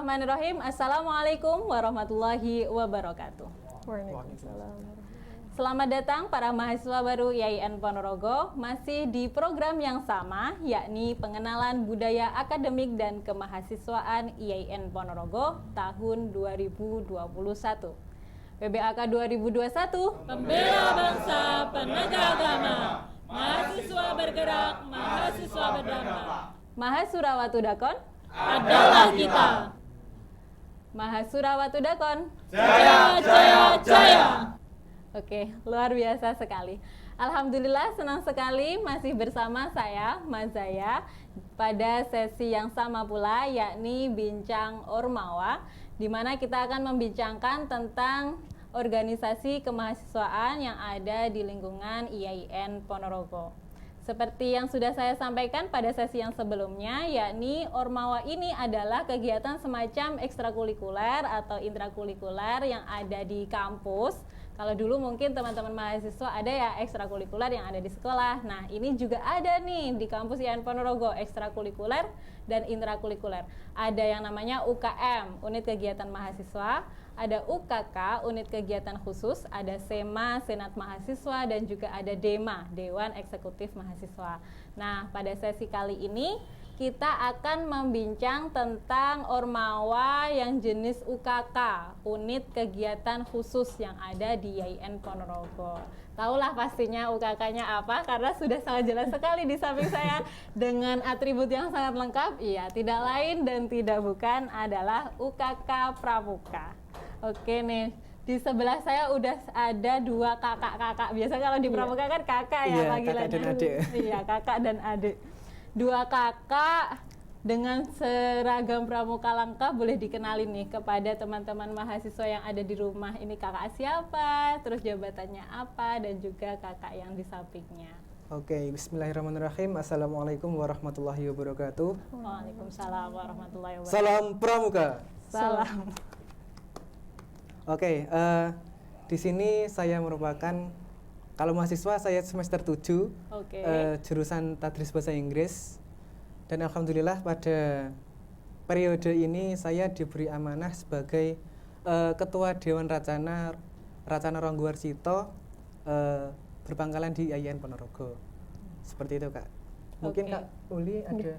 Bismillahirrahmanirrahim. Assalamualaikum warahmatullahi wabarakatuh. Waalaikumsalam. Selamat datang para mahasiswa baru IAIN Ponorogo, masih di program yang sama, yakni pengenalan budaya akademik dan kemahasiswaan IAIN Ponorogo tahun 2021. PBAK 2021, Pembela bangsa, penegak agama, mahasiswa bergerak, mahasiswa berdampak. Mahasurawatudakon, Adalah kita. Mahasurawatudakon. Jaya, jaya, jaya. Oke, luar biasa sekali. Alhamdulillah senang sekali masih bersama saya, Mazaya, pada sesi yang sama pula, yakni Bincang Ormawa, di mana kita akan membincangkan tentang organisasi kemahasiswaan yang ada di lingkungan IAIN Ponorogo. Seperti yang sudah saya sampaikan pada sesi yang sebelumnya, yakni Ormawa ini adalah kegiatan semacam ekstrakurikuler atau intrakurikuler yang ada di kampus. Kalau dulu mungkin teman-teman mahasiswa ada ya ekstrakurikuler yang ada di sekolah. Nah, ini juga ada nih di kampus IAIN Ponorogo, ekstrakurikuler dan intrakurikuler. Ada yang namanya UKM, Unit Kegiatan Mahasiswa, ada UKK, Unit Kegiatan Khusus, ada SEMA, Senat Mahasiswa, dan juga ada DEMA, Dewan Eksekutif Mahasiswa. Nah, pada sesi kali ini kita akan membincang tentang Ormawa yang jenis UKK, Unit Kegiatan Khusus yang ada di IAIN Ponorogo. Tahulah pastinya UKK-nya apa, karena sudah sangat jelas sekali di samping saya dengan atribut yang sangat lengkap. Iya, tidak lain dan tidak bukan adalah UKK Pramuka. Oke nih, di sebelah saya udah ada dua kakak-kakak. Biasa kalau di Pramuka kan kakak ya panggilannya. Kakak dan adik. Iya, kakak dan adik. Dua kakak dengan seragam pramuka lengkap, boleh dikenalin nih kepada teman-teman mahasiswa yang ada di rumah. Ini kakak siapa, terus jabatannya apa, dan juga kakak yang di sampingnya. Oke, bismillahirrahmanirrahim. Assalamualaikum warahmatullahi wabarakatuh. Waalaikumsalam warahmatullahi wabarakatuh. Salam Pramuka. Salam. Oke, di sini saya merupakan, kalau mahasiswa saya semester 7, Oke. jurusan Tadris Bahasa Inggris. Dan alhamdulillah pada periode ini saya diberi amanah sebagai Ketua Dewan Racana Ronggowarsito, berpangkalan di IAIN Ponorogo. Seperti itu, Kak. Mungkin Oke. Kak Uli ada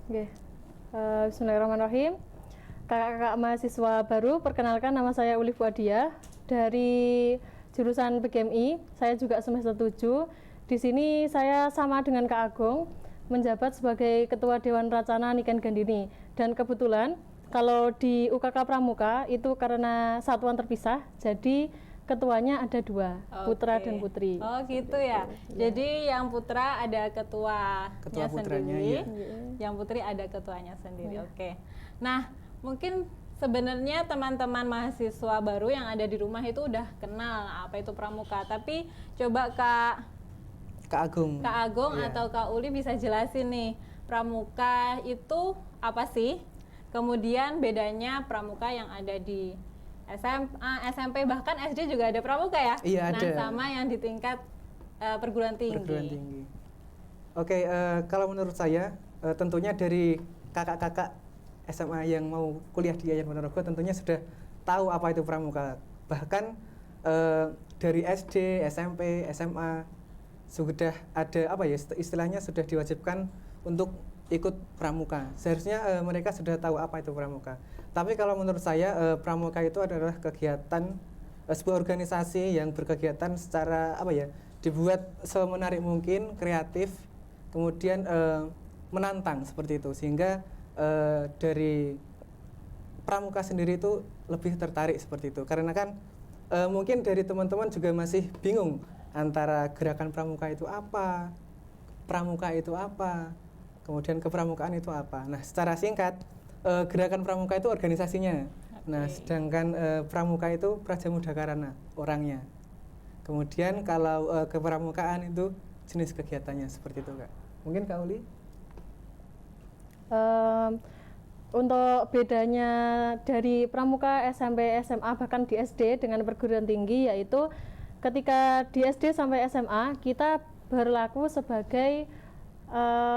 Oke. Bismillahirrahmanirrahim. Kakak-kakak mahasiswa baru, perkenalkan nama saya Uli Fuadia dari jurusan PGMI. Saya juga semester 7. Di sini saya sama dengan Kak Agung, menjabat sebagai Ketua Dewan Racana Niken Gandini. Dan kebetulan kalau di UKK Pramuka itu karena satuan terpisah, jadi ketuanya ada dua, putra Oke. dan putri. Oh gitu ya. Jadi yang putra ada ketuanya Ketua putranya, sendiri, iya. yang putri ada ketuanya sendiri. Oke. Nah, mungkin sebenarnya teman-teman mahasiswa baru yang ada di rumah itu udah kenal apa itu pramuka. Tapi coba Kak Agung. Agung Iya. atau Kak Uli bisa jelasin nih, pramuka itu apa sih? Kemudian bedanya pramuka yang ada di SMA, SMP, bahkan SD juga ada pramuka ya? Iya, nah, ada. sama yang di tingkat perguruan tinggi. Perguruan tinggi. Oke, kalau menurut saya tentunya dari kakak-kakak SMA yang mau kuliah di IAIN Ponorogo tentunya sudah tahu apa itu pramuka. Bahkan dari SD, SMP, SMA sudah ada apa ya istilahnya sudah diwajibkan untuk ikut pramuka. Seharusnya mereka sudah tahu apa itu pramuka. Tapi kalau menurut saya pramuka itu adalah kegiatan sebuah organisasi yang berkegiatan secara apa ya dibuat semenarik mungkin, kreatif, kemudian menantang seperti itu sehingga dari pramuka sendiri itu lebih tertarik seperti itu karena kan mungkin dari teman-teman juga masih bingung antara gerakan pramuka itu apa, kemudian kepramukaan itu apa. Nah, secara singkat gerakan pramuka itu organisasinya. Nah, sedangkan pramuka itu Prajamuda Karana orangnya. Kemudian kalau kepramukaan itu jenis kegiatannya seperti itu, Kak. Mungkin Kak Uli? Untuk bedanya dari pramuka SMP, SMA, bahkan di SD dengan perguruan tinggi, yaitu ketika di SD sampai SMA kita berlaku sebagai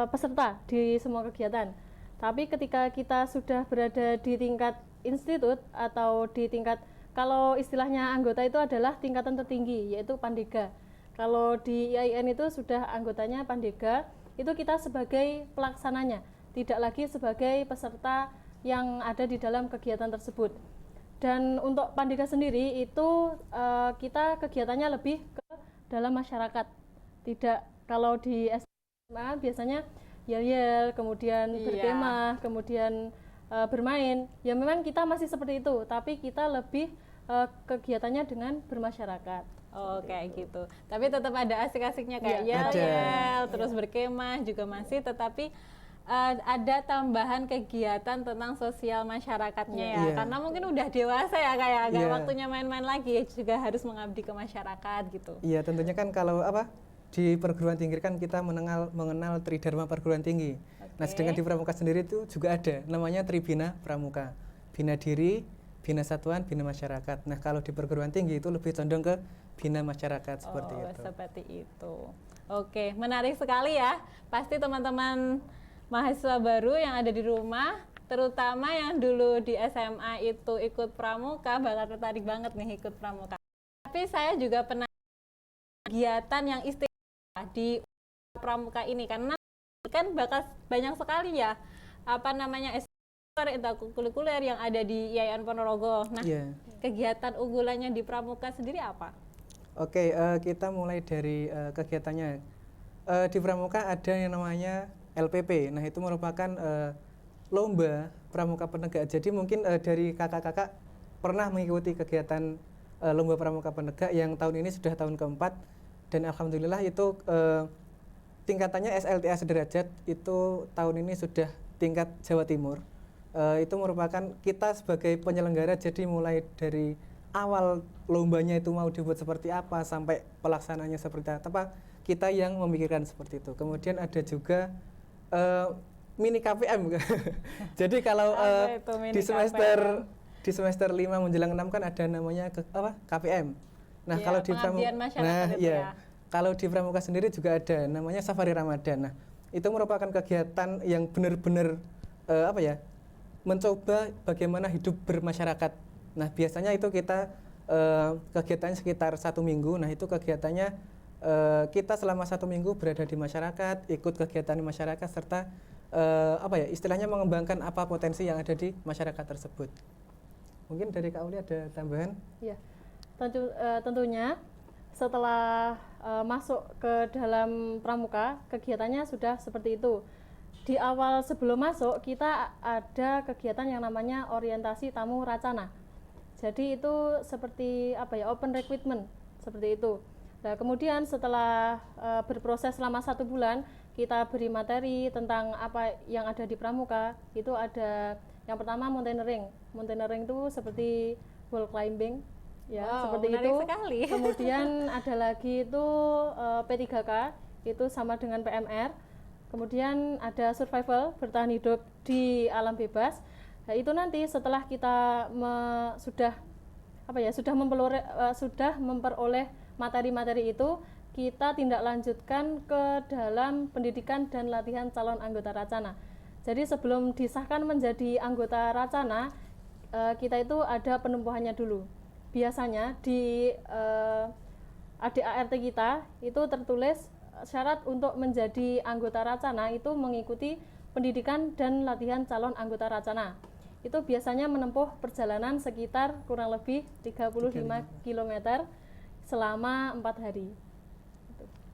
peserta di semua kegiatan. Tapi ketika kita sudah berada di tingkat institut atau di tingkat, kalau istilahnya anggota itu adalah tingkatan tertinggi, yaitu Pandega. Kalau di IAIN itu sudah anggotanya Pandega, itu kita sebagai pelaksananya, tidak lagi sebagai peserta yang ada di dalam kegiatan tersebut. Dan untuk Pandega sendiri itu kita kegiatannya lebih ke dalam masyarakat. Tidak, kalau di SMA biasanya yel-yel, kemudian berkemah, kemudian bermain. Ya memang kita masih seperti itu, tapi kita lebih kegiatannya dengan bermasyarakat. Oh kayak gitu. Tapi tetap ada asik-asiknya kayak yel-yel, terus berkemah juga masih, tetapi ada tambahan kegiatan tentang sosial masyarakatnya ya. Karena mungkin udah dewasa ya, kayak agak waktunya main-main lagi, juga harus mengabdi ke masyarakat gitu. Iya, tentunya kan kalau di perguruan tinggi kan kita mengenal Tridharma perguruan tinggi. Nah, sedangkan di Pramuka sendiri itu juga ada namanya Tribina Pramuka. Bina diri, bina satuan, bina masyarakat. Nah, kalau di perguruan tinggi itu lebih condong ke bina masyarakat seperti itu. Seperti itu. Oke, menarik sekali ya. Pasti teman-teman mahasiswa baru yang ada di rumah, terutama yang dulu di SMA itu ikut pramuka, bakal tertarik banget nih ikut pramuka. Tapi saya juga pernah kegiatan yang istimewa di pramuka ini, karena kan bakal banyak sekali ya ekstrakurikuler yang ada di IAIN Ponorogo. Nah, kegiatan unggulannya di pramuka sendiri apa? Oke, kita mulai dari kegiatannya. Di pramuka ada yang namanya LPP. Nah, itu merupakan lomba pramuka penegak. Jadi mungkin dari kakak-kakak pernah mengikuti kegiatan lomba pramuka penegak yang tahun ini sudah tahun keempat, dan alhamdulillah itu tingkatannya SLTA sederajat, itu tahun ini sudah tingkat Jawa Timur. Itu merupakan kita sebagai penyelenggara, jadi mulai dari awal lombanya itu mau dibuat seperti apa sampai pelaksananya seperti apa, kita yang memikirkan seperti itu. Kemudian ada juga mini KPM. Jadi kalau di semester 5 menjelang 6 kan ada namanya KPM. Nah, kalau di kalau di Pramuka sendiri juga ada namanya Safari Ramadan. Nah, itu merupakan kegiatan yang benar-benar mencoba bagaimana hidup bermasyarakat. Nah, biasanya itu kita kegiatannya sekitar 1 minggu. Nah, itu kegiatannya kita selama 1 minggu berada di masyarakat, ikut kegiatan di masyarakat, serta istilahnya mengembangkan apa potensi yang ada di masyarakat tersebut. Mungkin dari Kak Uli ada tambahan? Ya, tentunya setelah masuk ke dalam pramuka, kegiatannya sudah seperti itu. Di awal sebelum masuk kita ada kegiatan yang namanya orientasi tamu racana. Jadi itu seperti open recruitment seperti itu. Nah, kemudian setelah berproses selama 1 bulan, kita beri materi tentang apa yang ada di pramuka. Itu ada yang pertama mountaineering. Mountaineering itu seperti wall climbing, seperti itu. Sekali. Kemudian ada lagi itu P3K, itu sama dengan PMR. Kemudian ada survival, bertahan hidup di alam bebas. Nah, itu nanti setelah kita sudah memperoleh materi-materi itu, kita tindak lanjutkan ke dalam pendidikan dan latihan calon anggota Racana. Jadi sebelum disahkan menjadi anggota Racana, kita itu ada penumpuhannya dulu. Biasanya di ADART kita itu tertulis syarat untuk menjadi anggota Racana itu mengikuti pendidikan dan latihan calon anggota Racana. Itu biasanya menempuh perjalanan sekitar kurang lebih 35 km selama 4 hari.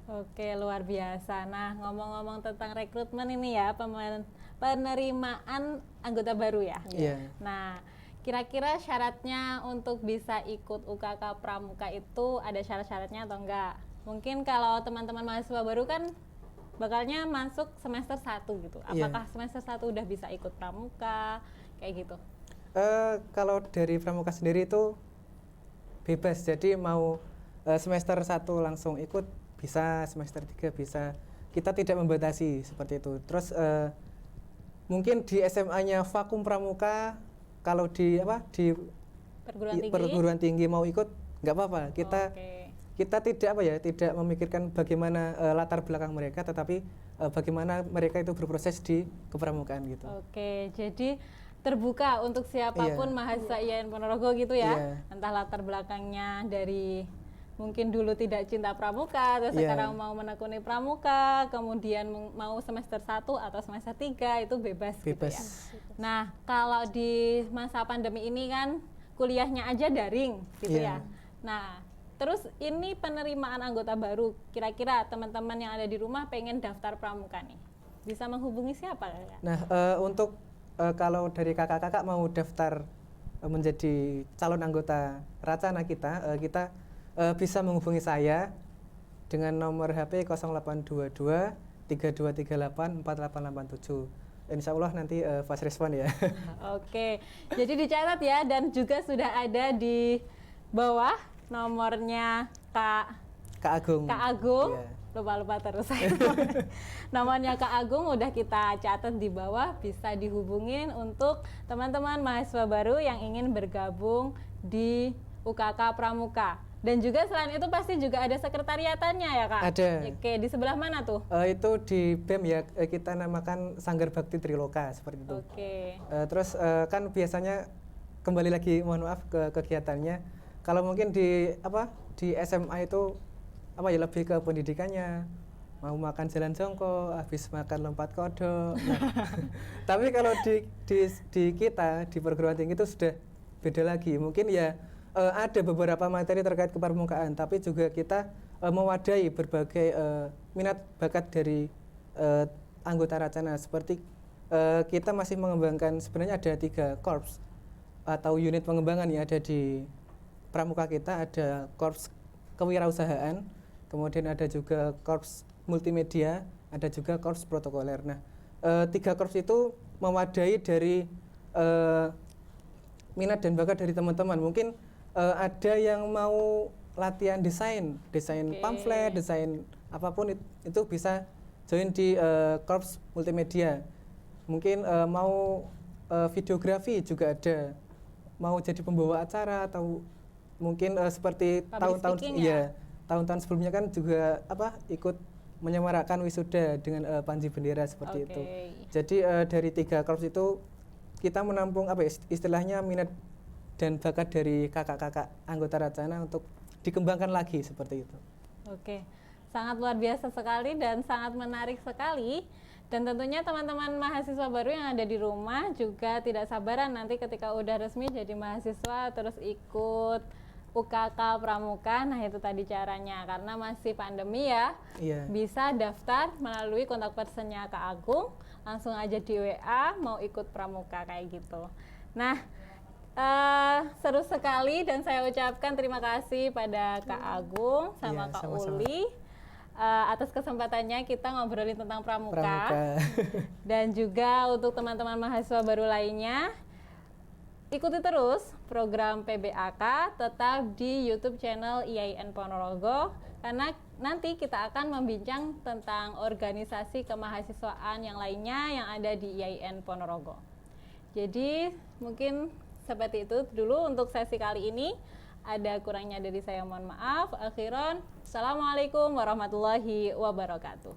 Oke, luar biasa. Nah, ngomong-ngomong tentang rekrutmen ini ya, penerimaan anggota baru ya. Nah, kira-kira syaratnya untuk bisa ikut UKK Pramuka itu ada syarat-syaratnya atau enggak? Mungkin kalau teman-teman mahasiswa baru kan bakalnya masuk semester 1 gitu. Apakah semester 1 udah bisa ikut pramuka kayak gitu? Kalau dari pramuka sendiri itu bebas. Jadi mau semester 1 langsung ikut bisa, semester 3 bisa. Kita tidak membatasi seperti itu. Terus mungkin di SMA-nya vakum pramuka, kalau di perguruan tinggi mau ikut nggak apa-apa. Kita kita tidak memikirkan bagaimana latar belakang mereka, tetapi bagaimana mereka itu berproses di kepramukaan gitu. Oke, jadi terbuka untuk siapapun mahasiswa IAIN Ponorogo gitu ya. Entah latar belakangnya dari mungkin dulu tidak cinta pramuka, terus sekarang mau menekuni pramuka, kemudian mau semester 1 atau semester 3, itu bebas. Gitu ya. Nah, kalau di masa pandemi ini kan kuliahnya aja daring gitu ya. Nah, terus ini penerimaan anggota baru, kira-kira teman-teman yang ada di rumah pengen daftar pramuka nih, bisa menghubungi siapa ya? Nah, untuk kalau dari kakak-kakak mau daftar menjadi calon anggota Racana kita bisa menghubungi saya dengan nomor HP 0822 3238 4887. Insya Allah nanti fast respon ya. Oke, jadi dicatat ya, dan juga sudah ada di bawah nomornya Kak Agung. Lupa terus saya. Nomornya Kak Agung udah kita catat di bawah, bisa dihubungin untuk teman-teman mahasiswa baru yang ingin bergabung di UKK Pramuka. Dan juga selain itu pasti juga ada sekretariatannya ya Kak? Ada. Oke, di sebelah mana tuh? Itu di BEM ya, kita namakan Sanggar Bakti Triloka seperti itu. Oke. Terus kan biasanya kembali lagi, mohon maaf ke kegiatannya. Kalau mungkin di SMA itu lebih ke pendidikannya, mau makan jalan jongkok, habis makan lompat kodok. Nah, tapi kalau di kita di perguruan tinggi itu sudah beda lagi. Mungkin ya ada beberapa materi terkait kepramukaan, tapi juga kita mewadahi berbagai minat bakat dari anggota Racana. Seperti kita masih mengembangkan, sebenarnya ada 3 korps atau unit pengembangan yang ada di pramuka kita. Ada korps kewirausahaan, kemudian ada juga korps multimedia, ada juga korps protokoler. Nah, 3 korps itu mewadahi dari minat dan bakat dari teman-teman. Mungkin ada yang mau latihan desain pamflet, desain apapun itu bisa join di korps multimedia. Mungkin mau videografi juga ada, mau jadi pembawa acara, atau mungkin seperti tahun-tahun sebelumnya kan juga ikut menyemarakan wisuda dengan panji bendera seperti itu. Jadi dari 3 korps itu kita menampung istilahnya minat dan bakat dari kakak-kakak anggota Racana untuk dikembangkan lagi seperti itu. Oke, sangat luar biasa sekali dan sangat menarik sekali. Dan tentunya teman-teman mahasiswa baru yang ada di rumah juga tidak sabaran nanti ketika udah resmi jadi mahasiswa terus ikut UKK Pramuka. Nah, itu tadi caranya, karena masih pandemi ya. Bisa daftar melalui kontak personnya Kak Agung, langsung aja di WA mau ikut Pramuka kayak gitu. Nah, seru sekali dan saya ucapkan terima kasih pada Kak Agung sama Kak Uli atas kesempatannya kita ngobrolin tentang pramuka. Dan juga untuk teman-teman mahasiswa baru lainnya, ikuti terus program PBAK tetap di YouTube channel IAIN Ponorogo, karena nanti kita akan membincang tentang organisasi kemahasiswaan yang lainnya yang ada di IAIN Ponorogo. Jadi mungkin seperti itu dulu untuk sesi kali ini. Ada kurangnya dari saya, mohon maaf. Akhiran, Assalamualaikum warahmatullahi wabarakatuh.